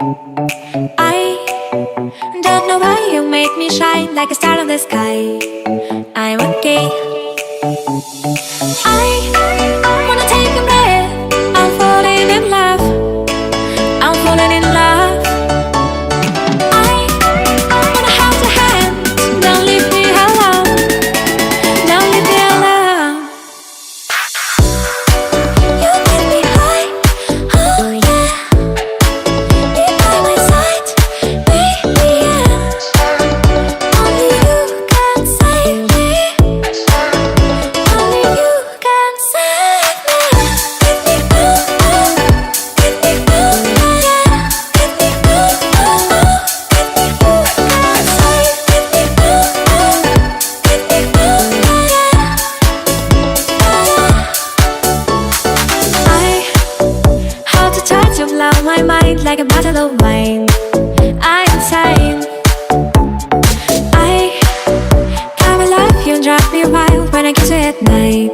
I don't know why you make me shine like a star in the sky. I'm okay. I wanna take a breath. I'm falling in love. I'm falling in love. I wanna hold your hand. Don't leave me alone. Don't leave me alone. You make me high. Oh yeah. Be by my side, baby. Yeah. Only you can save me. Only you can save me. Get me through, get me through, yeah. Get me through, get me through, can't save. Get me through, get me through, yeah. How to touch you blow my mind like a bottle of wine. I'm insane. I come alive, you drive me wild when I kiss you at night.